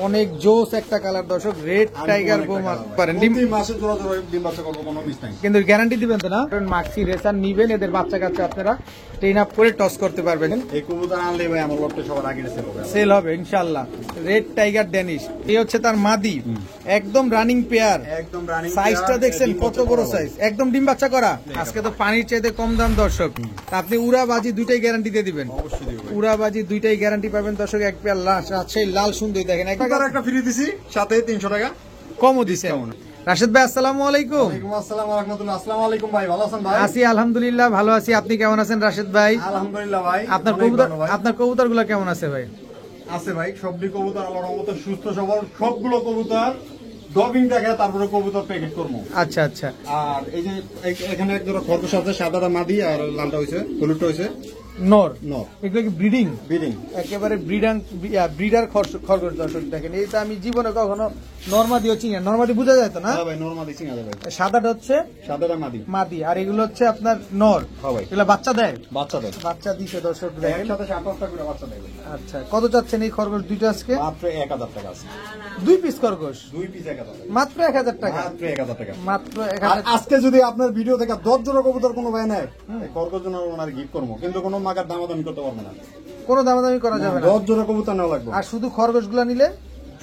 অনেক জোস একটা কালার দর্শক, রেড টাইগার বোমা পারেন কিন্তু গ্যারান্টি দিবেন তো না? মাক্সি রেসার নিবেন, এদের বাচ্চা কাচ্চা আপনারা ট্রেন আপ করে টস করতে পারবেন। এই কবুতর আনলে ভাই আমার লটে সবার আগে সেল হবে ইনশাআল্লাহ। রেড টাইগার ড্যানিশ, এই হচ্ছে তার মাদি, একদম রানিং পেয়ার, একদম রানিং। সাইজটা দেখছেন কত বড় সাইজ, একদম ডিম বাচ্চা করা। আজকে তো পানির চাইতে কম দাম দর্শক, আপনি উড়াবাজি দুইটাই গ্যারান্টি দিয়ে দিবেন। উড়াবাজি দুইটাই গ্যারান্টি পাবেন দর্শক। এক পেয়ার রাজশাহী লাল সুন্দর দেখেন, একটা ফ্রি দিছি, সাথে 300 টাকা কমও দিছে। রাশেদ ভাই আসসালামু আলাইকুম। ওয়ালাইকুম আসসালাম ওয়া রাহমাতুল্লাহ। আসসালামু আলাইকুম ভাই, ভালো আছেন ভাই? আছি আলহামদুলিল্লাহ, ভালো আছি। আপনি কেমন আছেন রাশেদ ভাই? আলহামদুলিল্লাহ ভাই। আপনার কবুতরগুলো কেমন আছে ভাই? আছে ভাই, সবগুলো কবুতর আল্লাহর রহমতে সুস্থ সবল, সবগুলো কবুতর ডবিং দেখে তারপরে কবুতর প্যাকেট করবো। আচ্ছা আচ্ছা। আর এই যে এখানে এক জোড়া খরগোশ আছে, সাদাটা মাদি আর লালটা হইছে, হলুদটা হইছে নর। নর। এগুলো কি ব্রিডিং? ব্রিডিং, একেবারে ব্রিডার খরগোশ দর্শক দেখেন। এইটা আমি জীবনে কখনো নরমাদিও চিনি না। নরমাদি বোঝা যায় তো না? হ্যাঁ ভাই, নরমাদি চিনা যাবে। সাদাটা হচ্ছে সাদাটা মাদি। মাদি, আর এগুলো হচ্ছে আপনার নর। হ্যাঁ ভাই, এগুলো বাচ্চা দেয়? বাচ্চা দেয়। বাচ্চা দিছে দর্শক দেখেন। একসাথে 7-8টা করে বাচ্চা দেয়। আচ্ছা, কত চাচ্ছেন এই খরগোশ দুইটা আজকে? মাত্র 1000 টাকা আছে। 2 পিস খরগোশ? 2 পিস 1000 টাকা। মাত্র 1000 টাকা? মাত্র 1000 টাকা। মাত্র আর 1000। আজকে যদি আপনার ভিডিও থেকে 10 জোড়া কবুতর কোনো ভাই নেয়, এই খরগোশ জন্য ওনার গিফট করবো, কিন্তু কোনো মাগার দামাদামি করতে পারবে না। কোনো দামাদামি করা যাবে না? 10 জোড়া কবুতর নেওয়া লাগবে। আর শুধু খরগোশগুলো নিলে?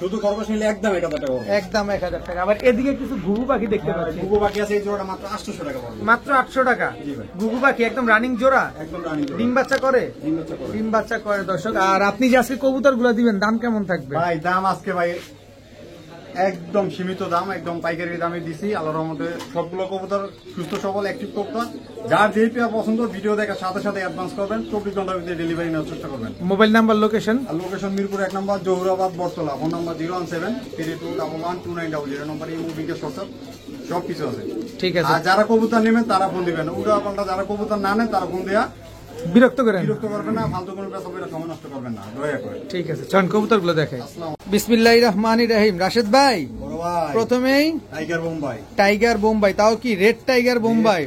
শুধু খরগোশ নিলে একদম 1000 টাকা পড়বে। একদম 1000 টাকা। আবার এদিকে কিছু ঘুঘু পাখি দেখতে পাচ্ছি। ঘুঘু পাখি আছে, এই জোড়াটা মাত্র 800 টাকা পড়বে। মাত্র 800 টাকা? জি ভাই। ঘুঘু পাখি একদম রানিং জোড়া? একদম রানিং জোড়া। ডিম বাচ্চা করে? ডিম বাচ্চা করে। ডিম বাচ্চা করে দর্শক। আর আপনি যে আজকে কবুতরগুলো দিবেন দাম কেমন থাকবে ভাই? দাম আজকে ভাই একদম সীমিত দাম, একদম পাইকারি দামে দিছি আল্লাহর রহমতে। সবগুলো কবুতর সুস্থ সবল অ্যাক্টিভ কবুতর। যার যেই পেয়ার পছন্দ ভিডিও দেখার সাথে সাথে অ্যাডভান্স করবেন, 24 ঘন্টার ভিতরে ডেলিভারি নেওয়ার চেষ্টা করবেন। Mobile number, location? আর লোকেশন মিরপুর 1 নম্বর, জহুরাবাদ, বটতলা। ফোন নাম্বার 01732112900 নম্বরে এই মুভিকে হোয়াটসঅ্যাপ সব কিছু আছে। ঠিক আছে। আর যারা কবুতর নেবেন তারা ফোন দিবেন, উল্টা পাল্টা যারা কবুতর না নেন তারা ফোন দেয়া বিরক্ত করবেন না, ফালতু কোনো পেছাবের সময় নষ্ট করবেন না, দয়া করে। ঠিক আছে, চল কবুতরগুলো দেখাই। বিসমিল্লাহির রহমানির রহিম। রাশেদ ভাই, প্রথমেই টাইগার বোম্বাই। টাইগার বোম্বাই, তাও কি রেড টাইগার বোম্বাই?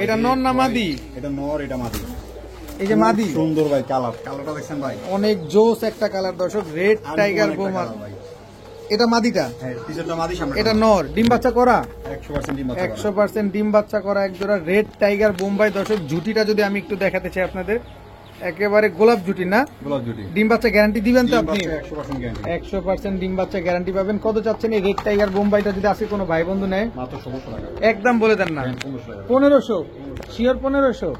এটা নর না মাদি? এটা নর, এটা মাদি। এই যে মাদি, সুন্দর ভাই, কালারটা দেখছেন ভাই, অনেক জোস একটা কালার দর্শক, রেড টাইগার বোম্বাই। এটা মাদিটা? হ্যাঁ, পিছনটা মাদি, সামনে এটা নর। ডিম বাচ্চা করা? 100% ডিম বাচ্চা করা। 100% ডিম বাচ্চা করা এক জোড়া রেড টাইগার বোম্বাই দর্শক। জুটিটা যদি আমি একটু দেখাতে চাই আপনাদের, একেবারে গোলাপ জুটি না? গোলাপ জুটি। ডিম বাচ্চা গ্যারান্টি দিবেন তো আপনি? 100% গ্যারান্টি। 100% ডিম বাচ্চা গ্যারান্টি পাবেন। কত চাচ্ছেন এই রেড টাইগার বোম্বাইটা যদি আসে কোনো ভাই বন্ধু নেয়? মাত্র 1600 টাকা। একদম বলে দেন না? 1500? শিওর 1500?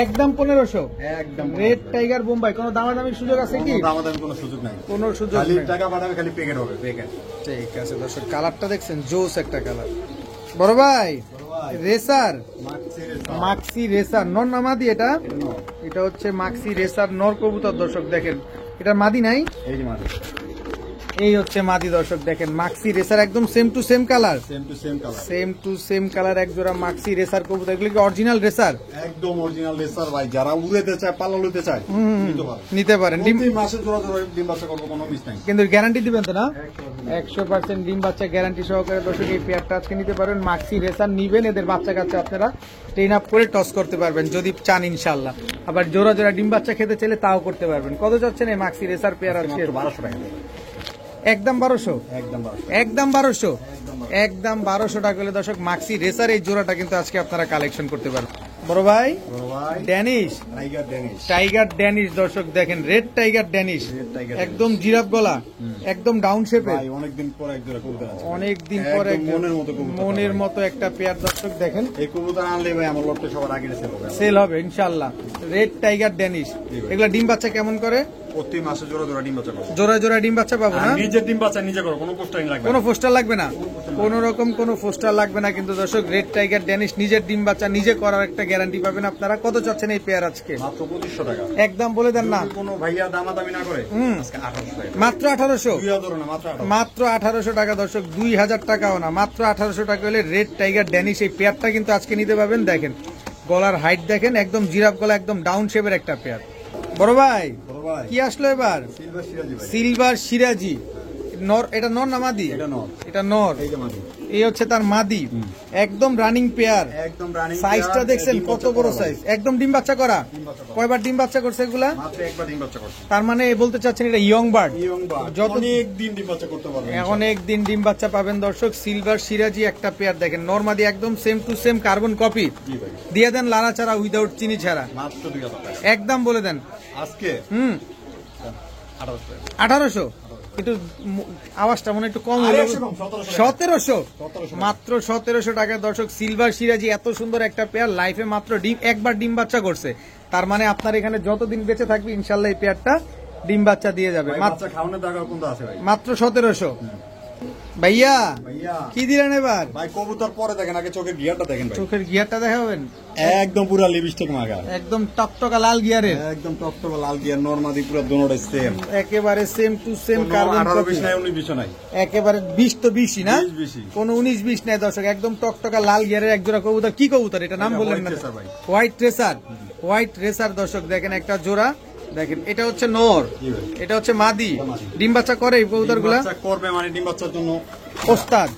একদম 1500? একদম। রেড টাইগার বোম্বাই, কোনো দামাদামির সুযোগ আছে কি? দামাদামি কোনো সুযোগ নাই, কোনো সুযোগ খালি নেই। টাকা পাঠাবে, খালি প্যাকেট হবে, প্যাকেট। ঠিক আছে দর্শক, কালারটা দেখছেন জোস একটা কালার। বড় ভাই, রেসার, মাক্সি রেসার নর না মাদি? এটা এটা হচ্ছে মাক্সি রেসার নর কবুতর দর্শক দেখেন। এটা মাদি নাই? এই যে মাদি, এই হচ্ছে মাদি দর্শক দেখেন। মাক্সি রেসার একদম same to same colour, same to same colour, same to same colour এক জোড়া মাক্সি রেসার কবুতর। এগুলো কি অরিজিনাল রেসার? একদম অরিজিনাল রেসার ভাই। যারা উড়াতে চায়, পালা লইতে চায়, নিতে পারেন। ডিম মাসে জোড়া জোড়া ডিম বাচ্চা করবো, কোনো মিস নাই। কিন্তু গ্যারান্টি দিবেন তো না? 100% ডিম বাচ্চা গ্যারান্টি সহকারে দর্শক এই পেয়ারটা আজকে নিতে পারবেন। মাক্সি রেসার নিবেন, এদের বাচ্চা কাচ্চা আপনারা ট্রেন আপ করে টস করতে পারবেন যদি চান ইনশাল্লাহ। আবার জোড়া জোড়া ডিম বাচ্চা খেতে চাইলে তাও করতে পারবেন। কত চাচ্ছেন এই মাক্সি রেসার পেয়ার আজকে? 1200 টাকা। একদম 1200? একদম 1200। একদম 1200? একদম 1200 টাকা হলে দর্শক মাক্সি রেসার এই জোড়াটা কিন্তু আজকে আপনারা কালেকশন করতে পারবেন। বড় ভাই, ড্যানিশ, টাইগার ড্যানিশ দর্শক দেখেন, রেড টাইগার ড্যানিশ, একদম জিরাফ গলা, একদম ডাউন শেপে। অনেকদিন পর এক জোড়া কবুতর আছে, অনেকদিন পর মনের মতো একটা পেয়ার দর্শক দেখেন। এই কবুতর আনলে ভাই আমার লটে সবার আগে সেল হবে ইনশাআল্লাহ। রেড টাইগার ড্যানিশ, এগুলা ডিম বাচ্চা কেমন করে? প্রতি মাসে জোড়া জোড়া ডিম বাচ্চা করো। জোড়া জোড়া ডিম বাচ্চা পাবো না? নিজে ডিম বাচ্চা নিজে করো, কোনো পোস্টারিং লাগবে না। কোনো পোস্টার লাগবে না? কোনো রকম কোনো পোস্টার লাগবে না কিন্তু দর্শক রেড টাইগার ড্যানিশ নিজের ডিম বাচ্চা নিজে করার একটা গ্যারান্টি পাবেন আপনারা। কত চাচ্ছেন এই পেয়ার আজকে? মাত্র 2500 টাকা। একদম বলে দেন না? কোনো ভাইয়া দামাদামি না করে আজকে 1800 টাকা। মাত্র 1800? 2000 না, মাত্র 1800। মাত্র 1800 টাকা দর্শক, 2000 টাকাও না, মাত্র 1800 টাকা হলে রেড টাইগার ড্যানিশ এই পেয়ারটা কিন্তু আজকে নিতে পারবেন। দেখেন গলার হাইট দেখেন, একদম জিরাফ গলা, একদম ডাউন শেপের একটা পেয়ার। বড় ভাই, কি আসলো এবার? সিলভার সিরাজি, নর, এটা নর না মাদি? এটা নর। এটা নর, এই যে মাদি। এই হচ্ছে তার মাদি, একদম রানিং পেয়ার। একদম রানিং। সাইজটা দেখছেন কত বড় সাইজ, একদম ডিম বাচ্চা করা। কয়বার ডিম বাচ্চা করছে এগুলা? মাত্র একবার ডিম বাচ্চা করছে। তার মানে বলতে চাচ্ছেন এটা ইয়ং বার্ড, যত অনেক দিন ডিম বাচ্চা করতে পারবে। এখন একদিন ডিম বাচ্চা পাবেন দর্শক। সিলভার সিরাজি একটা পেয়ার দেখেন, নরমাদি একদম same to same carbon copy. জি ভাই। দিয়ে দেন লাড়া ছাড়া, উইদাউট চিনি ছাড়া, মাত্র 2000 টাকা একদম বলে দেন। আজকে 1800 1800। একটু আওয়াজটা মনে একটু কম হলো। 1700, মাত্র 1700 টাকা দর্শক। সিলভার সিরাজি এত সুন্দর একটা পেয়ার, লাইফে মাত্র একবার ডিম বাচ্চা করছে। তার মানে আপনার এখানে যতদিন বেঁচে থাকবে ইনশাল্লাহ এই পেয়ারটা ডিম বাচ্চা দিয়ে যাবে। বাচ্চা খাওয়ানোর টাকা কোনটা আছে ভাই? মাত্র 1700। ভাইয়া ভাইয়া কি দিলেন এবার? ভাই কবুতর পরে দেখেন, আগে চোখের গিয়ারটা দেখেন ভাই। চোখের গিয়ারটা দেখাবেন, একদম পুরো লিপস্টিক মাগা, একদম টকটকা লাল গিয়ারের, একদম টকটক লাল গিয়ার, নরমাদি পুরো দোনোটাই সেম, একেবারে same to same carbon 18 copy. 20 নাই 19 20 নাই, একেবারে 20 তো 20ই না, 20 কোন 19 20 নাই দর্শক। একদম টকটকা লাল গিয়ারের একজোড়া কবুতর। কি কবুতর এটা, নাম এটা বললেন না? white racer ভাই। হোয়াইট রেসার, হোয়াইট রেসার দর্শক দেখেন একটা জোড়া দেখেন। এটা হচ্ছে নর, জি ভাই। এটা হচ্ছে মাদি। এটা মাদি। ডিম বাচ্চা করে এই কবুতর গুলা? ডিম বাচ্চা করবে মানে ডিম বাচ্চার জন্য ওস্তাদ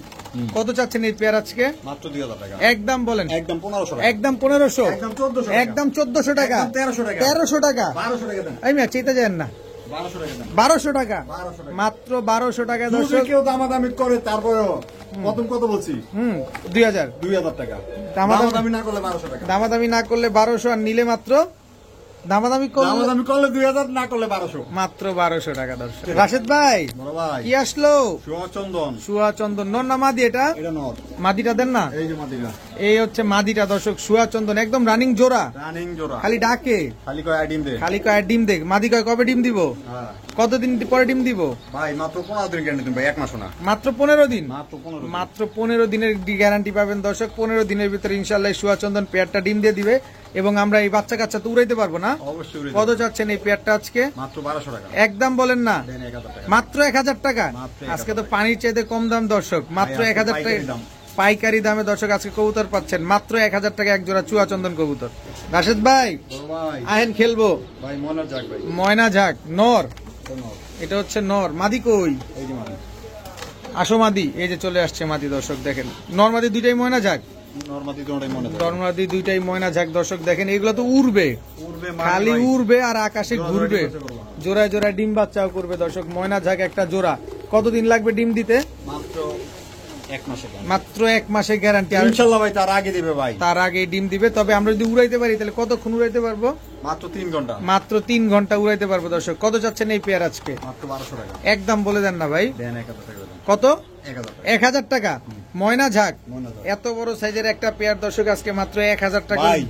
কত চাচ্ছেন এই পেয়ার আজকে? মাত্র 2000 টাকা। একদম বলেন। একদম 1500 টাকা। একদম 1500, একদম 1400 টাকা। একদম 1400 টাকা, একদম 1300 টাকা। 1300 টাকা। 1200 টাকা দেন। এই মিয়া চেতে যান না, 1200 টাকা দেন। 1200 টাকা, 1200 টাকা। মাত্র 1200 টাকা যদি দর্শক। কেউ দামাদামি করে তারপরেও প্রথম কত বলছি? 2000। 2000 টাকা। দামাদামি- দামাদামি না করলে 1200 টাকা। দামাদামি না করলে 1200, আর নিলে মাত্র দামাদামি করলে দামাদামি করলে 2000, না করলে 1200। মাত্র 1200 টাকা দর্শক। রাশেদ ভাই বড় ভাই কি আসলো? সুচন্দন, সুয়া চন্দন, নর না মাদি? এটা এটা নর। মাদিটা দেন না, এই যে মাদিরা এই হচ্ছে মাদিটা দর্শক। সুয়া চন্দন একদম রানিং জোড়া, রানিং জোড়া। খালি ডাকে, খালি কয় আইডিম দে। খালি কয় ডিম দেখ। মাদি কয় কবে ডিম দিব? হ্যাঁ কতদিন পরে ডিম দিব? ভাই মাত্র 15 দিন গ্যারান্টি দিন ভাই, এক মাস না, মাত্র 15 দিন। মাত্র 15 দিন। মাত্র 15 দিনের গ্যারান্টি পাবেন দর্শক। 15 দিনের ভিতরে ইনশাল্লাহ সুয়াচন্দন পেয়ারটা ডিম দিয়ে দিবে, এবং আমরা এই বাচ্চা কাচ্চা তো উড়াইতে পারবো না। অবশ্যই উড়ে কত যাবে। চাচ্ছেন এই পেয়ারটা আজকে? মাত্র 1200 টাকা। একদম বলেন না, দেন 1000 টাকা। মাত্র 1000 টাকা। মাত্র 1000 আজকে তো পানির চাইতে কম দাম দর্শক, মাত্র ভাই, আজকে 1000 টাকা পাইকারি দাম। পাইকারি দামে দর্শক আজকে কবুতর পাচ্ছেন মাত্র 1000 টাকা এক জোড়া চুয়াচন্দন কবুতর। রাশেদ ভাই বড় ভাই, আহেন খেলবো। ভাই মনের যাক ভাই। ময়না ঝাক নর, এটা নর। এটা হচ্ছে নর। মাদি কই? এই যে মাদি। আসো মাদি, এই যে চলে আসছে মাদি দর্শক দেখেন। নর মাদি দুইটাই ময়না ঝাক, নরমাদি দোনোটাই মনে থাকে। নর্মাদি দুইটাই ময়না ঝাক দর্শক দেখেন। এগুলো তো উড়বে, উড়বে খালি ভাই। উড়বে আর আকাশে জোড়া ঘুরবে, জোড়া ডিম বাচ্চা করবে। জোড়ায় জোড়ায় ডিম বাচ্চাও করবে দর্শক। ময়না ঝাক একটা জোড়া। কতদিন লাগবে ডিম দিতে? মাত্র এক মাসে দাম। মাত্র 1 মাসের গ্যারান্টি। আর ইনশাআল্লাহ ভাই তার আগে দিবে ভাই। তার আগে ডিম দিবে। তবে আমরা যদি উড়াইতে পারি তাহলে কতক্ষণ উড়াইতে পারবো? মাত্র 3 ঘন্টা। মাত্র 3 ঘন্টা উড়াইতে পারবো দর্শক। কত চাচ্ছেন এই পেয়ার আজকে? মাত্র 1200 টাকা। একদম বলে দেন না ভাই। দেন 1000 টাকা দেন। কত? 1000 টাকা। 1000 টাকা। ময়না ঝাক মনে থাকে। এত বড় সাইজের একটা পেয়ার দর্শক আজকে মাত্র 1000 টাকা। ভাই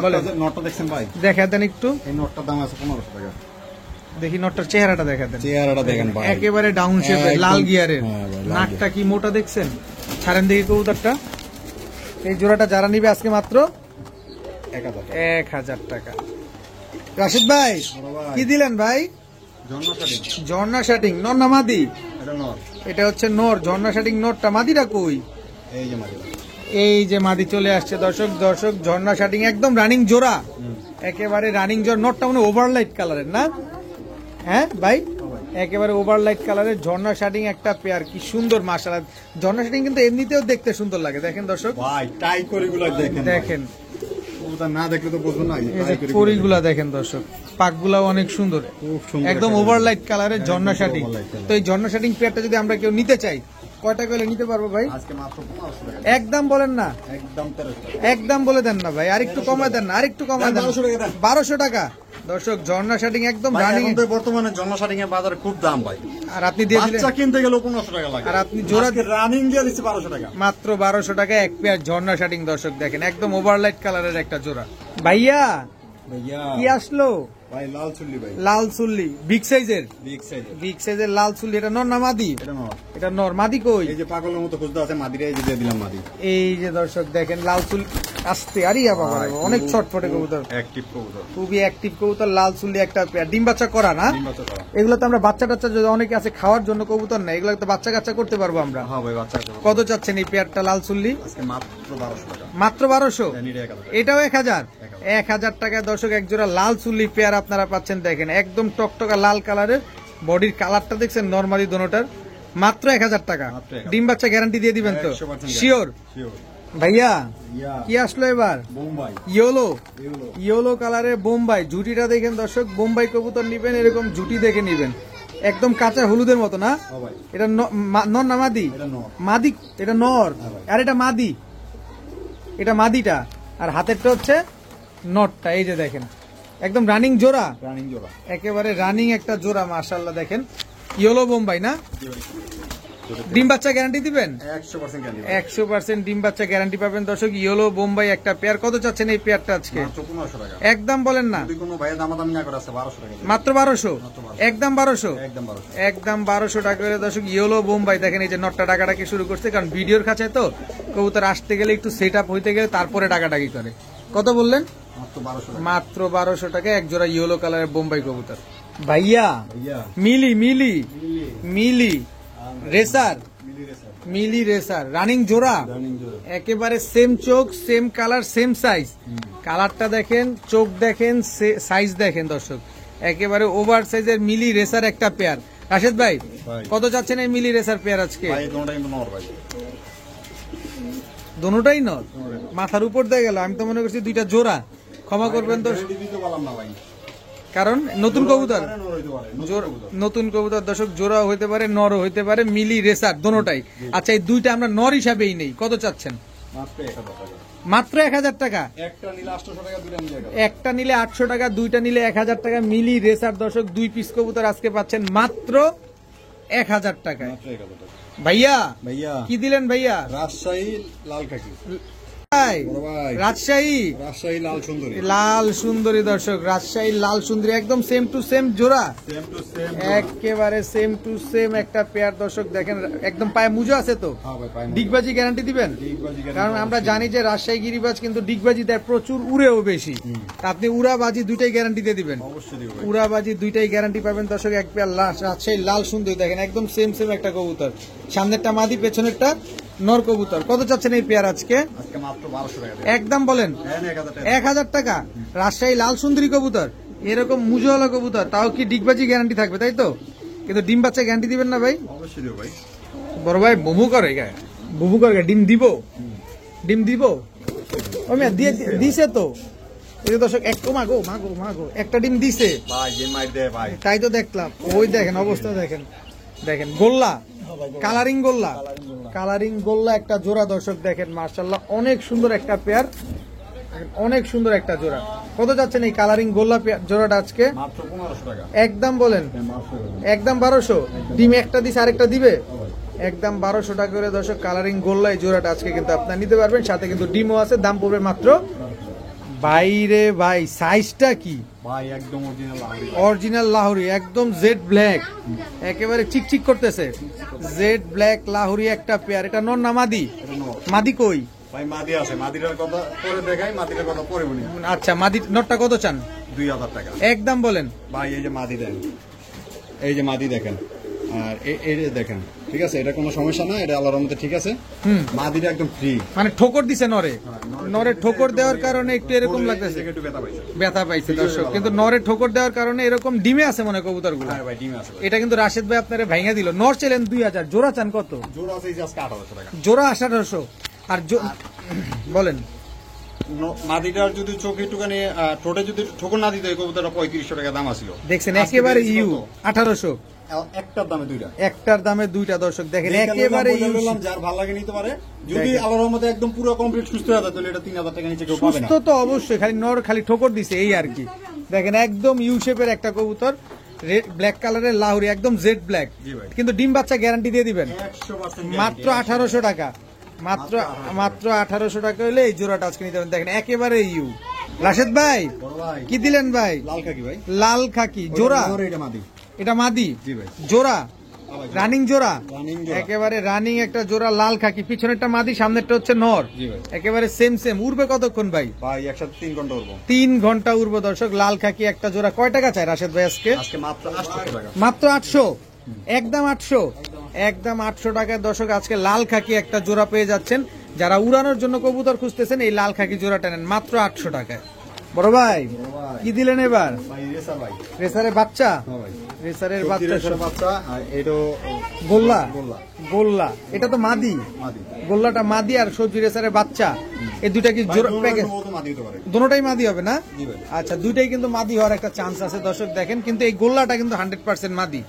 বলেন। নটটা দেখছেন ভাই? দেখা দেন একটু, এই নটটার দাম আছে 1500 টাকা। দেখি নটটার চেহারাটা দেখা দেন। চেহারাটা দেখেন ভাই। একেবারে ডাউন শেপের, একদম। লাল গিয়ারের। হ্যাঁ ভাই, লাল নাকটা কি মোটা দেখছেন? ছাড়েন দেখি কবুতরটা। এই জোড়াটা যারা নিবে আজকে মাত্র 1000 টাকা। 1000 টাকা। রাশিদ ভাই বড় ভাই। কি দিলেন ভাই? জন্ম শাড়ি। ঝর্ণা শাটিং নর না মাদি? এটা নর। এটা হচ্ছে নর। ঝর্ণা শাটিং নরটা, মাদিটা কই? এই যে মাদি। এই যে মাদি চলে আসছে দর্শক। দর্শক ঝর্ণা শাটিং একদম রানিং জোড়া, একেবারে রানিং জোড়া। নটটা মানে ওভারলাইট কালারের না? হ্যাঁ ভাই, একেবারে ওভারলাইট কালারের ঝর্ণা শাটিং একটা পেয়ার। কি সুন্দর মাশাআল্লাহ। ঝর্ণা শাটিং কিন্তু এমনিতেও দেখতে সুন্দর লাগে দেখেন দর্শক। ভাই টাই করিগুলো দেখেন। দেখেন ওটা না দেখলে তো বুঝবেন না। এই যে পরিগুলা দেখেন দর্শক, পাকগুলাও অনেক সুন্দর, খুব সুন্দর একদম একটা ওভারলাইট কালারের ঝর্ণা একদম শাটিং। overlight colour। তো এই ঝর্ণা শাটিং পেয়ারটা যদি আমরা কেউ নিতে চাই কয়টা করে নিতে পারবো ভাই? আজকে মাত্র 1500 টাকা। একদম বলেন না, একদম 1300 টাকা। একদম বলে দেন না ভাই। আরেকটু কমায় দেন না, আরেকটু কমায় দেন। 1200 টাকা দেন। 1200 টাকা দর্শক। ঝর্ণা শাটিং একদম ভাই, রানিং। এখন তো বর্তমানে জন্ম শাড়ি এর বাজারে খুব দাম ভাই। আর আপনি দিয়ে দিলেন বাচ্চা কিনতে গেলে 1500 টাকা লাগে। আর আপনি জোড়া রানিং দিয়ে দিচ্ছি 1200 টাকা। মাত্র 1200 টাকা এক পেয়ার ঝর্ণা শাটিং দর্শক দেখেন। একদম ওভারলাইট কালারের একটা জোড়া। ভাইয়া ভাইয়া কি আসলো? ভাই লাল চুল্লি ভাই। লাল চুল্লি বিগ সাইজের, বিগ সাইজের। বিগ সাইজের লাল চুল্লি। এটা নর না মাদি? এটা নর। এটা নর। মাদি কই? এই যে পাগলের মতো খুঁজতে আছে মাদিরা, এই যে দিয়ে দিলাম মাদি। এই যে দর্শক দেখেন লাল চুল আসতে। আরিয়া বাবা রে বাবা, অনেক ছটফটে কবুতর, অ্যাক্টিভ কবুতর। খুবই অ্যাক্টিভ কবুতর। লাল চুল্লি একটা পেয়ার, ডিম বাচ্চা করা না? ডিম বাচ্চা করা। এগুলো তো আমরা বাচ্চা টাচ্চা যদি অনেকে আছে খাওয়ার জন্য কবুতর না, এগুলো তো বাচ্চা কাচ্চা করতে পারবো আমরা। হ্যাঁ ভাই বাচ্চা আছে। কত চাচ্ছেন এই পেয়ারটা লাল চুল্লি? আজকে মাত্র 1200 টাকা। মাত্র 1200। জানি রে 1000 টাকা। এটাও 1000। 1000 টাকায় দর্শক এক জোড়া লাল চুল্লি পেয়ার আপনারা পাচ্ছেন দেখেন। একদম টকটকা লাল কালারের, বডির কালারটা দেখছেন নরমালি দোনোটার। মাত্র 1000 টাকা। মাত্র 1000 ডিম বাচ্চা গ্যারান্টি দিয়ে দিবেন তো? 100% শিওর ভাইয়া? ইয়া কি আসলো এবার? বোম্বাই ইয়েলো, এগুলো ইয়েলো কালারের বোম্বাই। জুটিটা দেখেন দর্শক, বোম্বাই কবুতর নিবেন এরকম জুটি দেখে নিবেন, একদম কাঁচা হলুদের মতো না? ও ভাই এটা নর না মাদি? এটা নর। মাদি, এটা নর। হ্যাঁ ভাই। আর এটা মাদি, এটা মাদিটা। আর হাতেরটা হচ্ছে নটটা। এই যে দেখেন একদম রানিং জোড়া, রানিং জোড়া একেবারে রানিং একটা জোড়া মাশাআল্লাহ। দেখেন ইয়েলো বোম্বাই না? জি ভাই ডিম বাচ্চা গ্যারান্টি দিবেন? 100% ক্যান্ডি 100% ডিম বাচ্চা গ্যারান্টি পাবেন দর্শক। ইয়েলো বোম্বাই একটা পেয়ার। কত চাচ্ছেন এই পেয়ারটা আজকে? মাত্র 1500 টাকা। একদম বলেন না। যদি কোনো ভাইয়া দামাদামি না করে আছে 1200 টাকা দিবেন। মাত্র 1200? একদম 1200? একদম 1200 একদম 1200 টাকা করে দর্শক। ইয়েলো বোম্বাই দেখেন এই যে নটটা ডাকাডাকি শুরু করছে, কারণ ভিডিওর কাছে তো কবুতর আসতে গেলে একটু সেট আপ হইতে গেলে তারপরে ডাকাডাকি করে। কত বললেন? মাত্র 1200 টাকা। মাত্র 1200 টাকা এক জোড়া ইয়েলো কালারের বোম্বাই কবুতর। ভাইয়া ভাইয়া মিলি, মিলি মিলি রেসার, মিলি রেসার মিলি রেসার রানিং জোড়া, রানিং জোড়া একেবারে সেম চোখ, সেম কালার, সেম সাইজ। কালারটা দেখেন, চোখ দেখেন, সাইজ দেখেন দর্শক, একেবারে ওভার সাইজের মিলি রেসার একটা পেয়ার। রাশেদ ভাই ভাই। কত চাচ্ছেন এই মিলি রেসার পেয়ার আজকে? ভাই কোনটা কিন্তু নর ভাই। দোনোটাই নর? মাথার উপর দিয়ে গেল, আমি তো মনে করছি দুইটা জোড়া। ক্ষমা করবেন তো, গ্যারান্টি দিতে পারলাম না ভাই। কারণ নতুন কবুতর, নর হইতে পারে, নতুন জোড়া- কবুতর। নতুন কবুতর দর্শক, জোড়া হইতে পারে, নরও হইতে পারে, মিলি রেসার দোনোটাই। আচ্ছা এই দুইটা আমরা নর হিসাবেই নেই, কত চাচ্ছেন? মাত্র 1000 টাকা। মাত্র 1000 টাকা। একটা নিলে 800 টাকা, দুইটা নিলে 1000 একটা নিলে 800 টাকা, দুইটা নিলে 1000 টাকা। মিলি রেসার দর্শক, 2 পিস কবুতর আজকে পাচ্ছেন মাত্র 1000 টাকায়। মাত্র 1000 টাকা। ভাইয়া ভাইয়া কি দিলেন ভাইয়া? রাজশাহী লাল কাকি, ভাই, বড় ভাই। রাজশাহী রাজশাহী লাল সুন্দরী, লাল সুন্দরী দর্শক, রাজশাহী লাল সুন্দরী একদম সেম টু সেম জোড়া, সেম টু সেম। একেবারে সেম টু সেম একটা পেয়ার দর্শক। দেখেন একদম পায়ে মুজো আছে তো? হ্যাঁ ভাই, পাই না। ডিগবাজি গ্যারান্টি দিবেন? ডিগবাজি guarantee কারণ আমরা অবশ্যই। জানি যে রাজশাহী গিরিবাজ কিন্তু ডিগবাজি দেয় প্রচুর, উড়েও বেশি। তা আপনি উড়াবাজি দুইটাই গ্যারান্টি দিয়ে দিবেন? অবশ্যই দিব ভাই। উড়াবাজি দুইটাই গ্যারান্টি পাবেন দর্শক। এক পেয়ার রাজশাহী লাল সুন্দরী দেখেন একদম সেম সেম একটা কবুতর, সামনেরটা মাদি, পেছনেরটা নর কবুতর। কত চাচ্ছেন এই পেয়ার আজকে? আজকে মাত্র 1200 টাকা। একদম বলেন? হ্যাঁ 1000 টাকা। 1000 টাকা। রাজশাহী লাল সুন্দরী কবুতর, এরকম মুজোওয়ালা কবুতর, তাও কি ডিগবাজি গ্যারান্টি থাকবে তাই তো? কিন্তু ডিম বাচ্চা গ্যারান্টি দিবেন না ভাই? অবশ্যই দিব ভাই। বড় ভাই বুমু করে গায়ে, বুমু করে ডিম দিব, ডিম দিব। ও মিয়া দিয়ে দিছে তো। এই যে দর্শক এক মাগো মাগো মাগো একটা ডিম দিছে ভাই যে মাইর দে ভাই। তাই তো দেখলাম। ওই দেখেন অবস্থা দেখেন, দেখেন গোল্লা, কালারিং গোল্লা, কালারিং গোল্লা একটা জোড়া দর্শক। দেখেন মাশাআল্লাহ অনেক সুন্দর একটা পেয়ার, অনেক সুন্দর একটা জোড়া। কত যাচ্ছেন এই কালারিং গোল্লা জোড়াটা আজকে? মাত্র 1500 টাকা। একদম বলেন? হ্যাঁ, মাত্র। একদম 1200। ডিম একটা দিছে আরেকটা দিবে? একদম 1200 টাকা করে দর্শক কালারিং গোল্লা এই জোড়াটা আজকে কিন্তু আপনারা নিতে পারবেন, সাথে কিন্তু ডিমও আছে। দাম পড়বে মাত্র, বাইরে ভাই সাইজটা কি ভাই একদম অরিজিনাল লাহোরি। অরিজিনাল লাহোরি, একদম জেড ব্ল্যাক, একেবারে চিকচিক করতেছে। জেড ব্ল্যাক লাহোরি একটা পেয়ার। এটা নর না মাদি? এটা নর। মাদি কই? ভাই মাদি আছে, মাদিটার কথা পরে দেখাই, মাদিটার কথা পরে বলি। আচ্ছা মাদি, নরটা কত চান? 2000 টাকা। একদম বলেন? ভাই এই যে মাদি দেন, এই যে মাদি দেখেন, আর এই যে দেখেন, ঠিক আছে, এটা কোনো সমস্যা না, এটা আল্লাহর রহমতে ঠিক আছে। মাদিটা একদম ফ্রি। মানে ঠোকর দিছে নরে, নরে ঠোকর দেওয়ার কারণে একটু এরকম লাগতেছে, একটু ব্যথা পাইছে। ব্যথা পাইছে দর্শক। কিন্তু নরে ঠোকর দেওয়ার কারণে এরকম ডিমে আছে মনে কবুতর গুলো। হ্যাঁ ভাই ডিমে আছে ভাই। এটা কিন্তু রাশেদ ভাই আপনারা ভাইঙা দিল। নর ছিলেন 2000, জোড়া চান কত? জোড়া আছে এই যে আজকে 1800 টাকা। জোড়া 1800। আর বলেন মাদিটার যদি চোখে একটুখানি ঠোঁটে যদি ঠোকর না দিতে, কবুতরটা 3500 টাকা দাম আছিল। দেখছেন একেবারে ইউ 1800, একটার দামে দুইটা। একটার দামে দুইটা দর্শক। দেখেন একেবারে ইউ। যার ভালো লাগে নিতে পারে। যদি আল্লাহর রহমতে একদম পুরো কমপ্লিট সুস্থ হয়ে যায় তাহলে এটা 3000 টাকা নিচে কেউ পাবে না। সুস্থ তো অবশ্যই, খালি নর খালি ঠোকর দিছে এই আর কি। দেখেন একদম ইউ শেপের একটা কবুতর, রেড ব্ল্যাক কালারের লাহোরি, একদম জেড ব্ল্যাক। জি ভাই। কিন্তু ডিম বাচ্চা গ্যারান্টি দিয়ে দিবেন 100% মাত্র 1800 টাকা। মাত্র 1800 টাকা হলে এই জোড়াটা আজকে নিতে পারেন। দেখেন একেবারে ইউ। রাশেদ ভাই বড় ভাই কি দিলেন ভাই? লাল কাকি ভাই। লাল খাকি জোড়া, এটা মাদি। এটা মাদি? জি ভাই। জোড়া রানিং জোড়া, রানিং জোড়া। একেবারে রানিং একটা জোড়া লাল খাকি। পিছনেরটা মাদি, সামনেরটা হচ্ছে নর। জি ভাই। একেবারে সেম সেম। উড়বে কতক্ষণ ভাই? ভাই একসাথে 3 ঘন্টা উঠবো। 3 ঘন্টা উড়বো দর্শক। লাল খাকি একটা জোড়া। কয় টাকা চাই রাশেদ ভাই আজকে? আজকে মাত্র 800 টাকা। মাত্র 800। একদম 800, একদম 800 টাকায় দর্শক আজকে লাল খাকি একটা জোড়া পেয়ে যাচ্ছেন। যারা উড়ানোর জন্য কবুতর খুঁজতেছেন এই লাল খাকি জোড়াটা নেন মাত্র 800 টাকায়। বড় ভাই কি দিলেন এবার? ভাই রেসার ভাই। রেসারের বাচ্চা, হ্যাঁ ভাই। রেসারের সবজি বাচ্চা, রেসার বাচ্চা আর এটাও গোল্লা, গোল্লা গোল্লা এটা তো মাদি, মাদি। গোল্লাটা মাদি আর সবজি রেসারের বাচ্চা, এই দুইটা কি জোড়া প্যাকেজ? মাদি হতে পারে। দুটোটাই মাদি হবে না? জি ভাই। আচ্ছা, দুইটাই কিন্তু মাদি হওয়ার একটা চান্স আছে দর্শক দেখেন, কিন্তু এই গোল্লাটা কিন্তু 100% মাদি।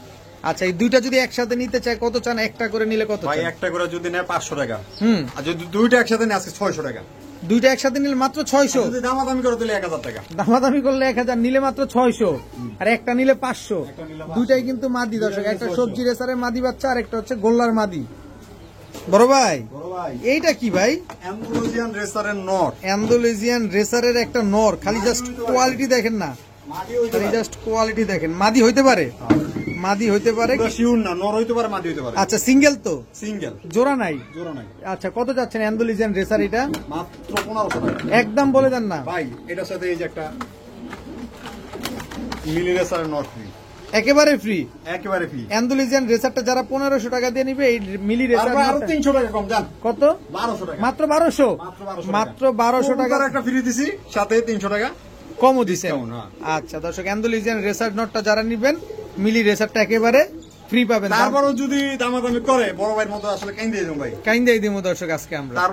আচ্ছা, এই দুইটা যদি একসাথে নিতে চায় কত চান? একটা করে নিলে কত ভাই চান? একটা করে যদি নেয় 500 টাকা, হুম, আর যদি দুইটা একসাথে নেয় আজকে 600 টাকা। দুইটা একসাথে নিলে মাত্র 600, যদি দামাদামি করে দিলে 1000 টাকা। দামাদামি করলে 1000, নিলে মাত্র 600, আর একটা নিলে 500। একটা নিলে 500। দুইটাই কিন্তু মাদি দর্শক, দুইটাই একটা 600 সবজি রেসারের মাদি বাচ্চা আর একটা হচ্ছে গোল্লার মাদি। বড় ভাই বড় ভাই এইটা কি ভাই? অ্যান্ডালুজিয়ান রেসারের নর। অ্যান্ডালুজিয়ান রেসারের একটা নর, খালি জাস্ট কোয়ালিটি দেখেন না, মাদি হইতে খালি পারে। জাস্ট কোয়ালিটি দেখেন। মাদি হইতে পারে, মাদি হইতে পারে। পুরো শিওর না, নর হইতে পারে মাদি হইতে পারে। আচ্ছা, সিঙ্গেল তো, সিঙ্গেল, জোড়া নাই? জোড়া নাই। আচ্ছা, কত যাচ্ছেন অ্যান্ডালুজিয়ান রেসার এটা? মাত্র 1500 টাকা। একদম বলে দেন না ভাই এটার সাথে এই যে একটা মিলি রেসারের নর ফ্রি, একেবারে ফ্রি। একেবারে ফ্রি। অ্যান্ডালুজিয়ান রেসারটা যারা 1500 টাকা দিয়ে নিবে, এই মিলি রেসার তারপর আরো 300 টাকা কম যান, কত? 1200 টাকা। মাত্র 1200, মাত্র 1200 টাকা কবুতর একটা ফ্রি দিছি, সাথে 300 টাকা কমও দিছেন। Discount, হ্যাঁ। আচ্ছা দর্শক, অ্যান্ডালুজিয়ান রেসার নটটা যারা নিবেন, মিলি রেসারটা একেবারে ফ্রি পাবেন। তারপরও যদি দামাদামি করে বড় ভাইয়ের মতো আসলে কেন দিয়ে যাবো ভাই। কাইন্দাই দিমু দর্শক আজকে আমরা। তার